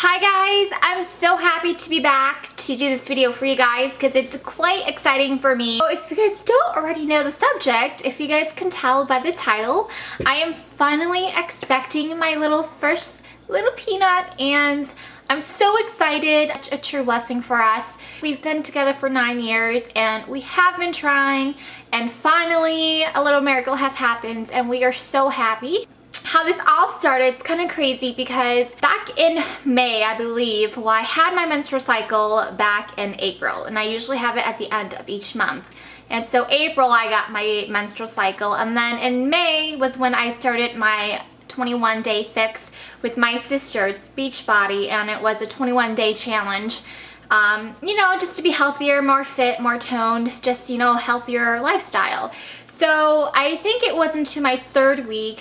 Hi guys, I'm so happy to be back to do this video for you guys because it's quite exciting for me. So if you guys don't already know the subject, if you guys can tell by the title, I am finally expecting my first little peanut, and I'm so excited. Such a true blessing for us. We've been together for 9 years and we have been trying, and finally a little miracle has happened and we are so happy. How this all started, it's kind of crazy because back in May, I believe, well, I had my menstrual cycle back in April, and I usually have it at the end of each month. And so April I got my menstrual cycle, and then in May was when I started my 21-day fix with my sister. It's Beachbody, and it was a 21-day challenge. You know, just to be healthier, more fit, more toned, just, you know, healthier lifestyle. So I think it was into my 3rd week,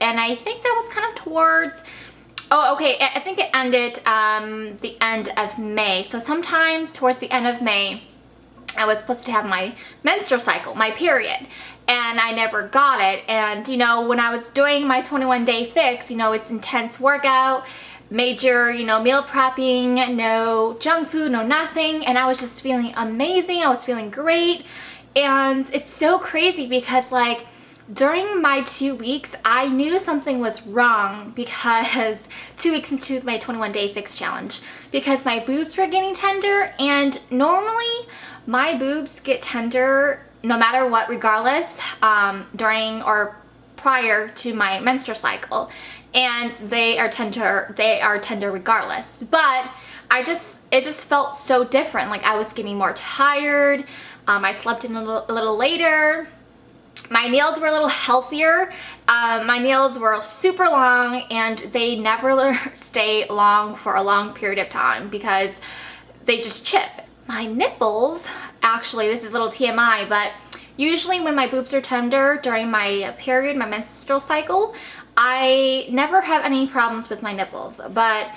and I think that was kind of towards, I think it ended the end of May. So sometimes towards the end of May, I was supposed to have my menstrual cycle, my period, and I never got it. And, you know, when I was doing my 21-day fix, you know, it's intense workout, major, you know, meal prepping, no junk food, no nothing, and I was just feeling amazing. I was feeling great, and it's so crazy because, like, during my 2 weeks, I knew something was wrong because 2 weeks into my 21-day fix challenge, because my boobs were getting tender, and normally my boobs get tender no matter what, regardless, during or prior to my menstrual cycle, and they are tender regardless. But it just felt so different. Like, I was getting more tired. I slept in a little later. My nails were a little healthier. My nails were super long, and they never stay long for a long period of time because they just chip. My nipples, actually, this is a little TMI, but usually when my boobs are tender during my period, my menstrual cycle, I never have any problems with my nipples. But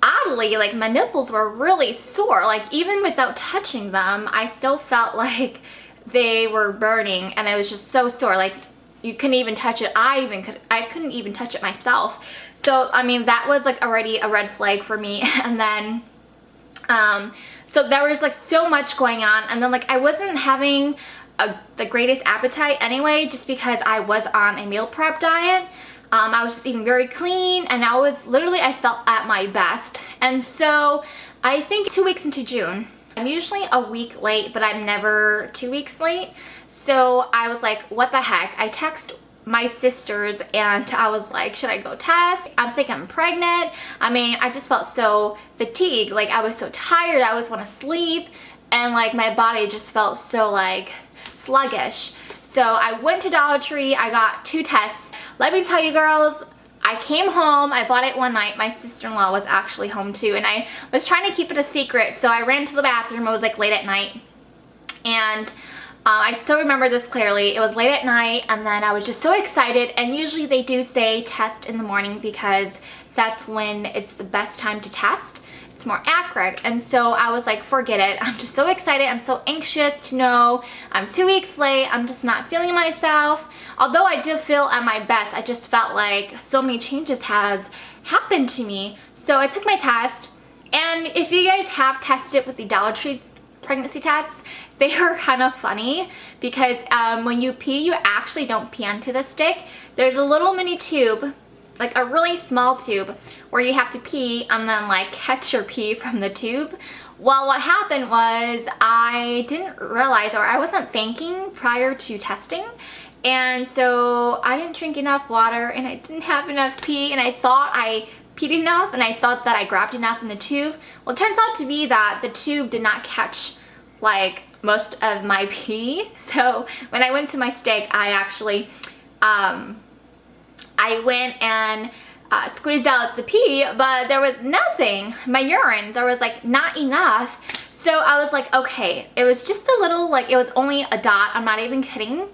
oddly, like, my nipples were really sore. Like, even without touching them, I still felt like they were burning, and I was just so sore. Like, you couldn't even touch it. I couldn't even touch it myself. So I mean, that was like already a red flag for me. And then so there was like so much going on, and then like I wasn't having the greatest appetite anyway, just because I was on a meal prep diet. I was just eating very clean, and I felt at my best. And so I think 2 weeks into June, I'm usually a week late, but I'm never 2 weeks late. So I was like, what the heck? I text my sisters and I was like, should I go test? I think I'm pregnant. I mean, I just felt so fatigued. Like, I was so tired. I always want to sleep. And like, my body just felt so like sluggish. So I went to Dollar Tree. I got 2 tests. Let me tell you, girls, I came home, I bought it one night. My sister-in-law was actually home too, and I was trying to keep it a secret, so I ran to the bathroom. It was like late at night, and I still remember this clearly. It was late at night, and then I was just so excited, and usually they do say test in the morning because that's when it's the best time to test. It's more accurate. And so I was like, forget it. I'm just so excited. I'm so anxious to know I'm 2 weeks late. I'm just not feeling myself. Although I did feel at my best, I just felt like so many changes has happened to me. So I took my test, and if you guys have tested with the Dollar Tree pregnancy tests, they are kind of funny because when you pee, you actually don't pee onto the stick. There's a little mini tube, like a really small tube, where you have to pee and then like catch your pee from the tube. Well, what happened was I didn't realize, or I wasn't thinking prior to testing, and so I didn't drink enough water, and I didn't have enough pee, and I thought I peed enough, and I thought that I grabbed enough in the tube. Well, it turns out to be that the tube did not catch like most of my pee. So when I went to my stick, I actually I went and squeezed out the pee, but there was nothing. My urine, there was like not enough. So I was like, okay, it was just a little, like, it was only a dot. I'm not even kidding.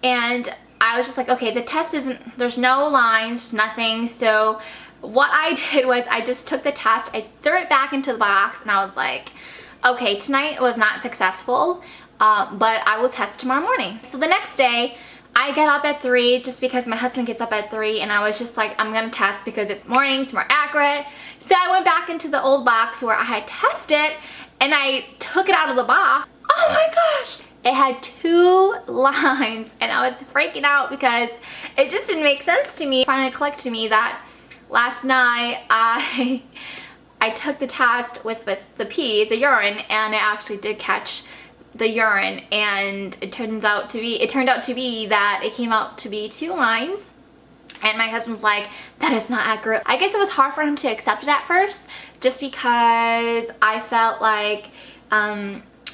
And I was just like, okay, the test isn't, there's no lines, there's nothing. So what I did was I just took the test, I threw it back into the box, and I was like, okay, tonight was not successful, but I will test tomorrow morning. So the next day, I get up at 3 just because my husband gets up at 3, and I was just like, I'm gonna test because it's morning, it's more accurate. So I went back into the old box where I had tested, and I took it out of the box. Oh my gosh! It had 2 lines, and I was freaking out because it just didn't make sense to me. It finally clicked to me that last night I took the test with the urine, and it actually did catch the urine, and it turned out to be that it came out to be 2 lines. And my husband's like, that is not accurate. I guess it was hard for him to accept it at first, just because I felt like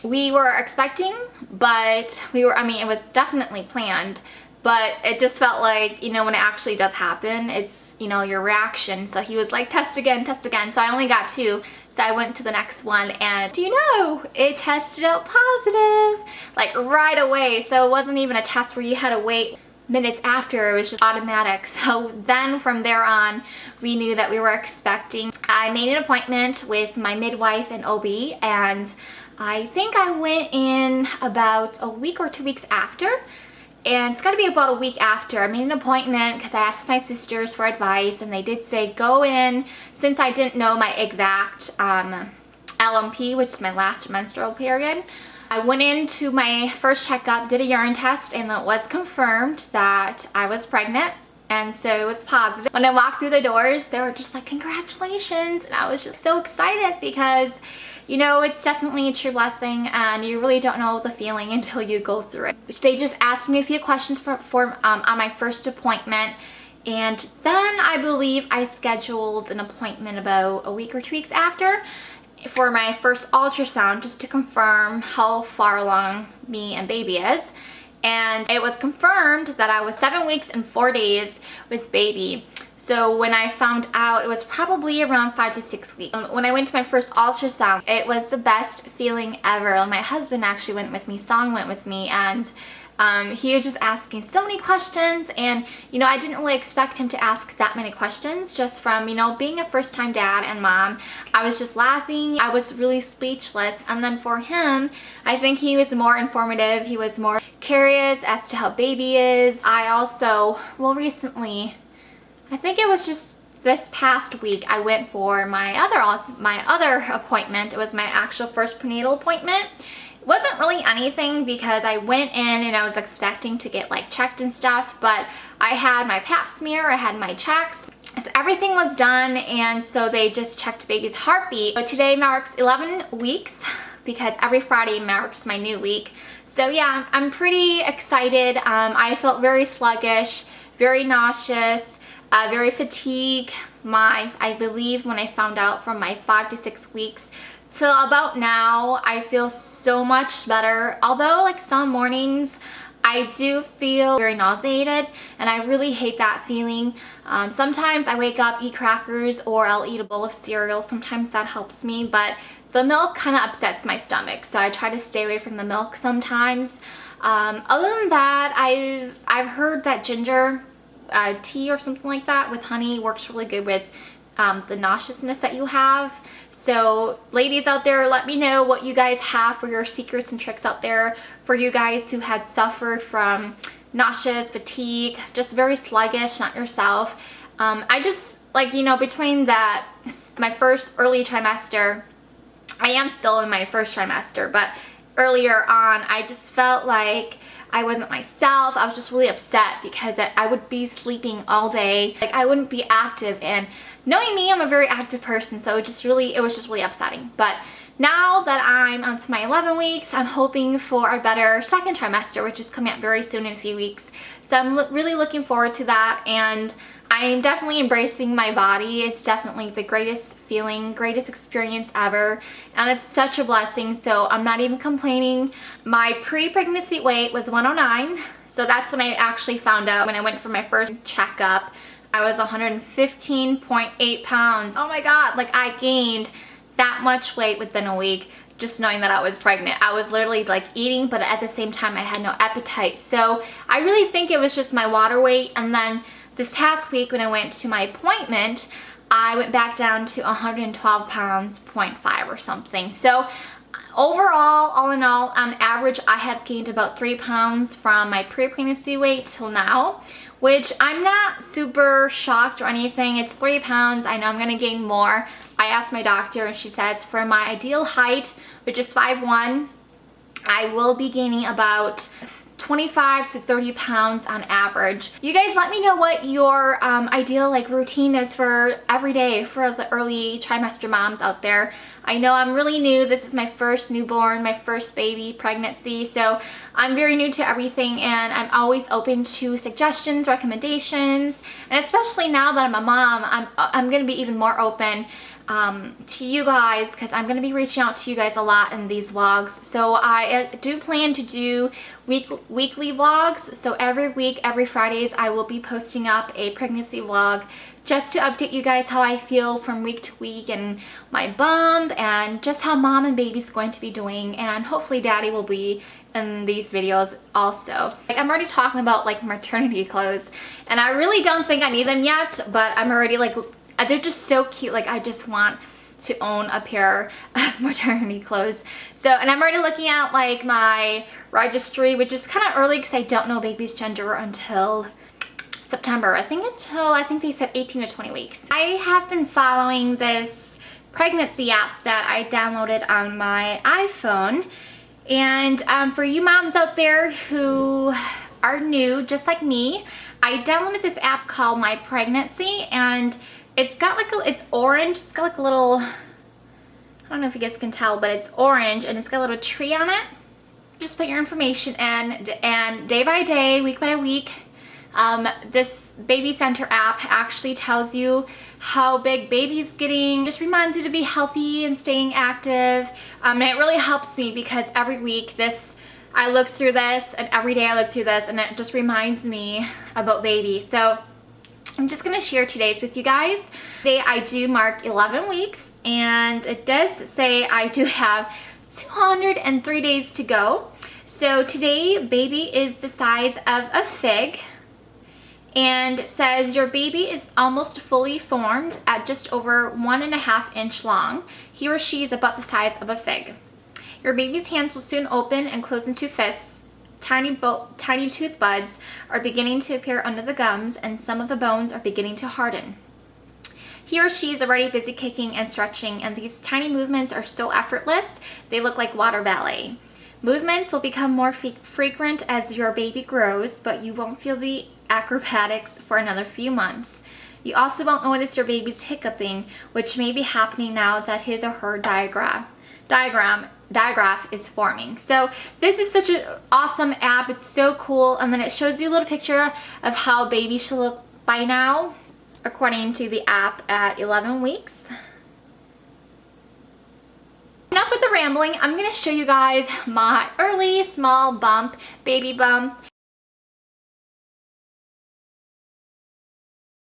we were expecting, but it was definitely planned, but it just felt like, you know, when it actually does happen, it's, you know, your reaction. So he was like, test again, test again. So I only got 2. So I went to the next one, and do you know, it tested out positive, like right away. So it wasn't even a test where you had to wait minutes after, it was just automatic. So then from there on, we knew that we were expecting. I made an appointment with my midwife and OB, and I think I went in about a week or 2 weeks after. And it's got to be about a week after. I made an appointment because I asked my sisters for advice, and they did say go in, since I didn't know my exact LMP, which is my last menstrual period. I went into my first checkup, did a urine test, and it was confirmed that I was pregnant. And so it was positive. When I walked through the doors, they were just like, congratulations. And I was just so excited because, you know, it's definitely a true blessing, and you really don't know the feeling until you go through it. They just asked me a few questions on my first appointment, and then I believe I scheduled an appointment about a week or 2 weeks after for my first ultrasound, just to confirm how far along me and baby is. And it was confirmed that I was 7 weeks and 4 days with baby. So when I found out, it was probably around 5 to 6 weeks. When I went to my first ultrasound, it was the best feeling ever. My husband actually went with me, Song went with me, and he was just asking so many questions, and you know, I didn't really expect him to ask that many questions, just from, you know, being a first-time dad and mom. I was just laughing, I was really speechless. And then for him, I think he was more informative, he was more curious as to how baby is. I also, well, recently, I think it was just this past week, I went for my other appointment. It was my actual first prenatal appointment. It wasn't really anything because I went in and I was expecting to get like checked and stuff, but I had my pap smear, I had my checks. So everything was done, and so they just checked baby's heartbeat. But today marks 11 weeks because every Friday marks my new week. So yeah, I'm pretty excited. I felt very sluggish, very nauseous, very fatigued. I believe when I found out from my 5 to 6 weeks till about now, I feel so much better. Although like some mornings I do feel very nauseated, and I really hate that feeling. Sometimes I wake up, eat crackers, or I'll eat a bowl of cereal. Sometimes that helps me, but the milk kind of upsets my stomach, so I try to stay away from the milk sometimes. Other than that, I've heard that ginger tea or something like that with honey works really good with the nauseousness that you have. So ladies out there, let me know what you guys have for your secrets and tricks out there for you guys who had suffered from nauseous, fatigue, just very sluggish, not yourself. I just, like, you know, between that, my first early trimester, I am still in my first trimester, but earlier on, I just felt like I wasn't myself. I was just really upset because I would be sleeping all day. Like, I wouldn't be active, and knowing me, I'm a very active person, so it was just really upsetting. But now that I'm onto my 11 weeks, I'm hoping for a better second trimester, which is coming up very soon in a few weeks. So I'm really looking forward to that, and I'm definitely embracing my body. It's definitely the greatest feeling, greatest experience ever, and it's such a blessing, so I'm not even complaining. My pre-pregnancy weight was 109, so that's when I actually found out when I went for my first checkup. I was 115.8 pounds. Oh my god, like I gained that much weight within a week just knowing that I was pregnant. I was literally like eating, but at the same time I had no appetite. So I really think it was just my water weight. And then this past week when I went to my appointment, I went back down to 112 pounds, 0.5 or something. So Overall, all in all, on average, I have gained about 3 pounds from my pre-pregnancy weight till now, which I'm not super shocked or anything. It's 3 pounds. I know I'm gonna gain more. I asked my doctor and she says for my ideal height, which is 5'1", I will be gaining about 25 to 30 pounds on average. You guys let me know what your ideal routine is for every day for the early trimester moms out there. I know I'm really new. This is my first newborn, my first baby pregnancy, so I'm very new to everything, and I'm always open to suggestions, recommendations, and especially now that I'm a mom, I'm gonna be even more open to you guys, because I'm going to be reaching out to you guys a lot in these vlogs. So I do plan to do weekly vlogs. So every week, every Fridays, I will be posting up a pregnancy vlog just to update you guys how I feel from week to week and my bump and just how mom and baby's going to be doing, and hopefully daddy will be in these videos also. I'm already talking about maternity clothes, and I really don't think I need them yet, but I'm already they're just so cute. I just want to own a pair of maternity clothes. So, and I'm already looking at my registry, which is kind of early because I don't know baby's gender until September. I think they said 18 to 20 weeks. I have been following this pregnancy app that I downloaded on my iPhone. And for you moms out there who are new, just like me, I downloaded this app called My Pregnancy, and it's got it's orange. It's got a little, I don't know if you guys can tell, but it's orange and it's got a little tree on it. Just put your information in, and day by day, week by week, this baby center app actually tells you how big baby's getting, just reminds you to be healthy and staying active. And it really helps me because every week I look through this, and every day I look through this, and it just reminds me about baby. So I'm just going to share today's with you guys. Today I do mark 11 weeks, and it does say I do have 203 days to go. So today baby is the size of a fig, and it says your baby is almost fully formed at just over 1.5 inch long. He or she is about the size of a fig. Your baby's hands will soon open and close into fists. Tiny tooth buds are beginning to appear under the gums, and some of the bones are beginning to harden. He or she is already busy kicking and stretching, and these tiny movements are so effortless, they look like water ballet. Movements will become more frequent as your baby grows, but you won't feel the acrobatics for another few months. You also won't notice your baby's hiccuping, which may be happening now that his or her diaphragm is forming. So this is such an awesome app. It's so cool, and then it shows you a little picture of how baby should look by now according to the app at 11 weeks. Enough with the rambling. I'm going to show you guys my early small bump, baby bump.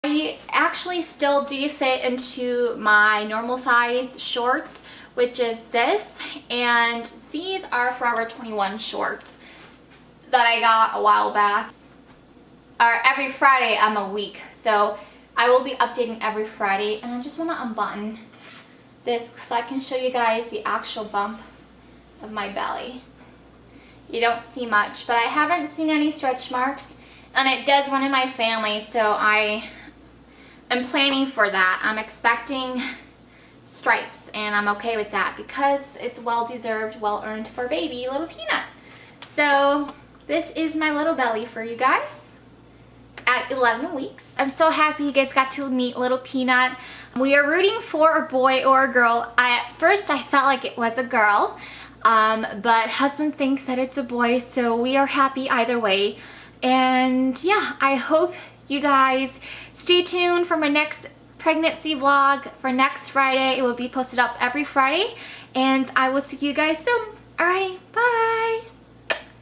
I actually still do fit into my normal size shorts, which is this, and these are Forever 21 shorts that I got a while back. Every Friday I'm a week, so I will be updating every Friday, and I just want to unbutton this so I can show you guys the actual bump of my belly. You don't see much, but I haven't seen any stretch marks, and it does run in my family, so I am planning for that. I'm expecting stripes, and I'm okay with that because it's well-deserved, well-earned for baby little Peanut. So this is my little belly for you guys at 11 weeks. I'm so happy you guys got to meet little Peanut. We are rooting for a boy or a girl. At first I felt like it was a girl, but husband thinks that it's a boy, so we are happy either way. And yeah, I hope you guys stay tuned for my next pregnancy vlog for next Friday. It will be posted up every Friday, and I will see you guys soon. Alrighty, bye!